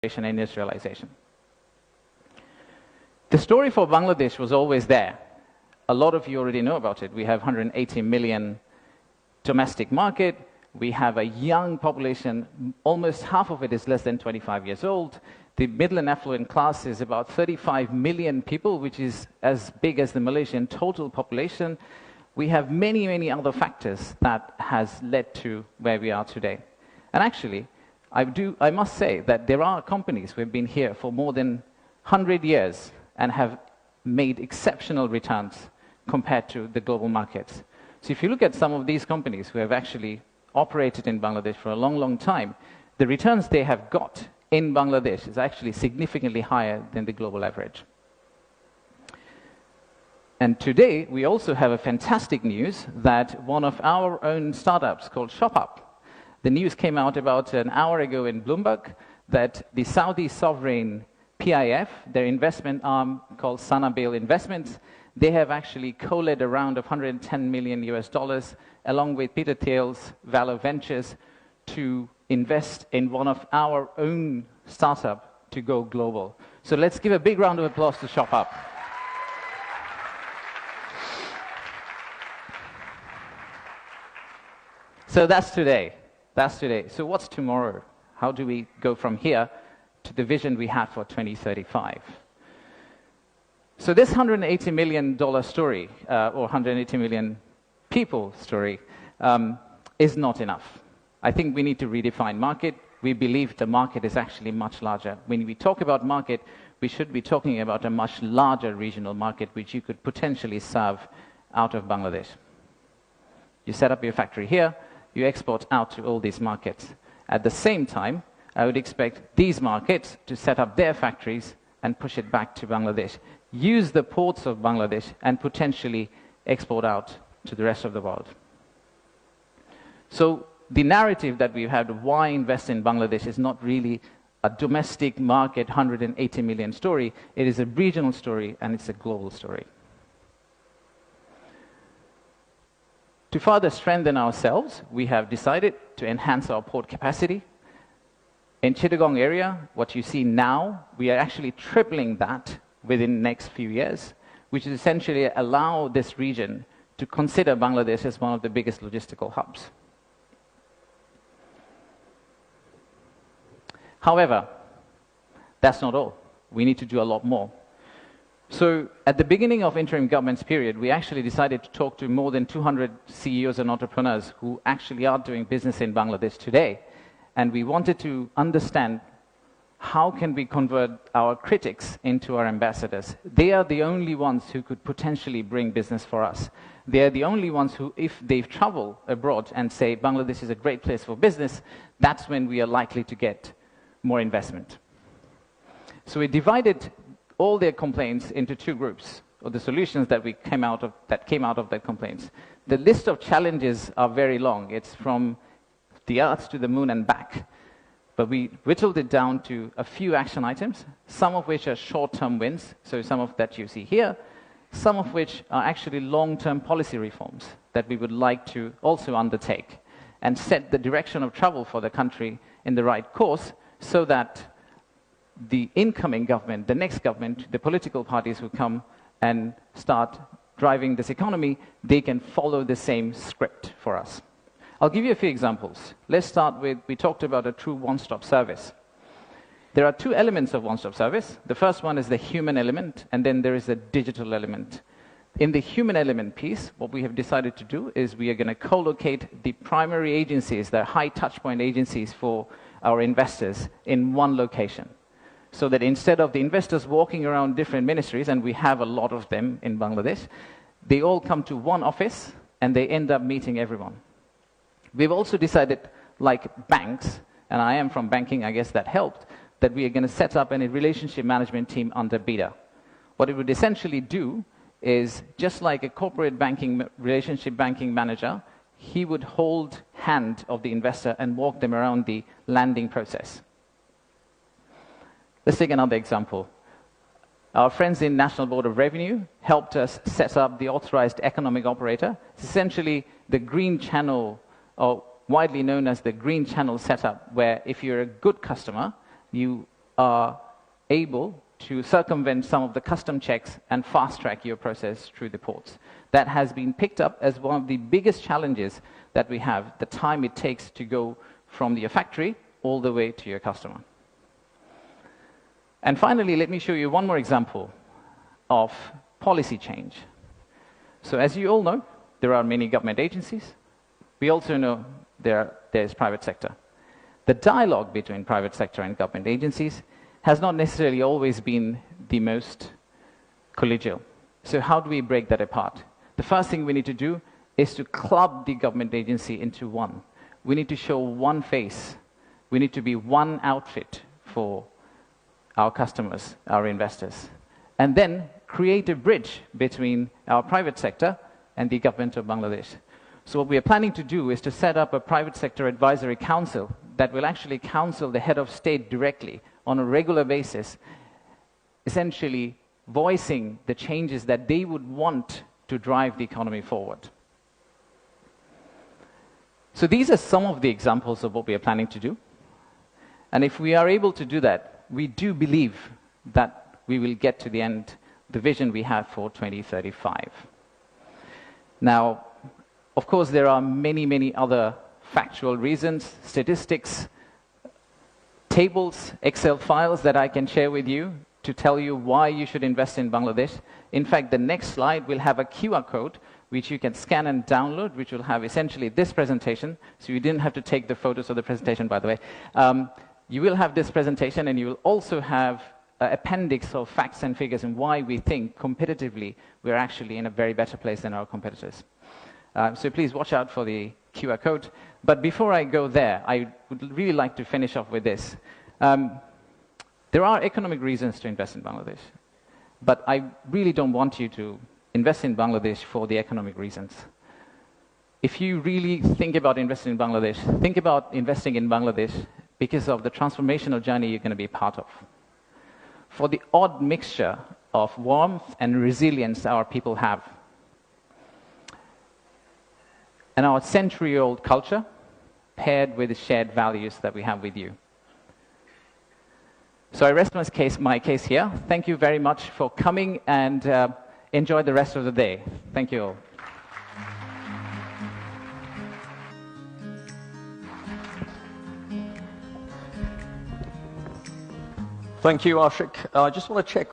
and industrialization. The story for Bangladesh was always there. A lot of you already know about it. We have 180 million domestic market. We have a young population. Almost half of it is less than 25 years old. The middle and affluent class is about 35 million people, which is as big as the Malaysian total population. We have many, many other factors that has led to where we are today. And actually, I must say that there are companies who have been here for more than 100 years and have made exceptional returns compared to the global markets. So if you look at some of these companies who have actually operated in Bangladesh for a long, long time, the returns they have got in Bangladesh is actually significantly higher than the global average. And today, we also have a fantastic news that one of our own startups called ShopUp, the news came out about an hour ago in Bloomberg that the Saudi sovereign PIF, their investment arm called Sanabil Investments, they have actually co-led a round of $110 million along with Peter Thiel's Valor Ventures to invest in one of our own startup to go global. So let's give a big round of applause to ShopUp. So that's today. That's today. So what's tomorrow? How do we go from here to the vision we have for 2035? So this $180 million story, or 180 million people story, is not enough. I think we need to redefine market. We believe the market is actually much larger. When we talk about market, we should be talking about a much larger regional market which you could potentially serve out of Bangladesh. You set up your factory here, you export out to all these markets. At the same time, I would expect these markets to set up their factories and push it back to Bangladesh. Use the ports of Bangladesh and potentially export out to the rest of the world. So the narrative that we've had of why invest in Bangladesh is not really a domestic market 180 million story. It is a regional story and it's a global story. To further strengthen ourselves, we have decided to enhance our port capacity. In Chittagong area, what you see now, we are actually tripling that within the next few years, which is essentially allow this region to consider Bangladesh as one of the biggest logistical hubs. However, that's not all. We need to do a lot more. So at the beginning of interim government's period, we actually decided to talk to more than 200 CEOs and entrepreneurs who actually are doing business in Bangladesh today. And we wanted to understand how can we convert our critics into our ambassadors. They are the only ones who could potentially bring business for us. They are the only ones who, if they travel abroad and say Bangladesh is a great place for business, that's when we are likely to get more investment. So we divided all their complaints into two groups, or the solutions that came out of their complaints. The list of challenges are very long. It's from the Earth to the Moon and back. But we whittled it down to a few action items, some of which are short-term wins, so some of that you see here, some of which are actually long-term policy reforms that we would like to also undertake and set the direction of travel for the country in the right course so that the incoming government, the next government, the political parties who come and start driving this economy, they can follow the same script for us. I'll give you a few examples. Let's start with, we talked about a true one-stop service. There are two elements of one-stop service. The first one is the human element, and then there is a digital element. In the human element piece, what we have decided to do is we are going to co-locate the primary agencies, the high touchpoint agencies for our investors in one location. So that instead of the investors walking around different ministries, and we have a lot of them in Bangladesh, they all come to one office and they end up meeting everyone. We've also decided, like banks, and I am from banking, I guess that helped, that we are going to set up a relationship management team under BIDA. What it would essentially do is, just like a corporate banking, relationship banking manager, he would hold hand of the investor and walk them around the landing process. Let's take another example. Our friends in National Board of Revenue helped us set up the authorized economic operator. It's essentially the green channel, or widely known as the green channel setup, where if you're a good customer, you are able to circumvent some of the custom checks and fast-track your process through the ports. That has been picked up as one of the biggest challenges that we have, the time it takes to go from your factory all the way to your customer. And finally, let me show you one more example of policy change. So as you all know, there are many government agencies. We also know there's private sector. The dialogue between private sector and government agencies has not necessarily always been the most collegial. So how do we break that apart? The first thing we need to do is to club the government agency into one. We need to show one face. We need to be one outfit for our customers, our investors. And then create a bridge between our private sector and the government of Bangladesh. So what we are planning to do is to set up a private sector advisory council that will actually counsel the head of state directly on a regular basis, essentially voicing the changes that they would want to drive the economy forward. So these are some of the examples of what we are planning to do. And if we are able to do that, we do believe that we will get to the end, the vision we have for 2035. Now, of course, there are many, many other factual reasons, statistics, tables, Excel files that I can share with you to tell you why you should invest in Bangladesh. In fact, the next slide will have a QR code which you can scan and download, which will have essentially this presentation. So you didn't have to take the photos of the presentation, by the way. You will have this presentation, and you will also have an appendix of facts and figures and why we think competitively we're actually in a very better place than our competitors. So please watch out for the QR code. But before I go there, I would really like to finish off with this. There are economic reasons to invest in Bangladesh, but I really don't want you to invest in Bangladesh for the economic reasons. If you really think about investing in Bangladesh, think about investing in Bangladesh because of the transformational journey you're going to be part of. For the odd mixture of warmth and resilience our people have, and our century-old culture paired with the shared values that we have with you. So I rest my case here. Thank you very much for coming, and enjoy the rest of the day. Thank you all. Thank you, Ashik. I just want to check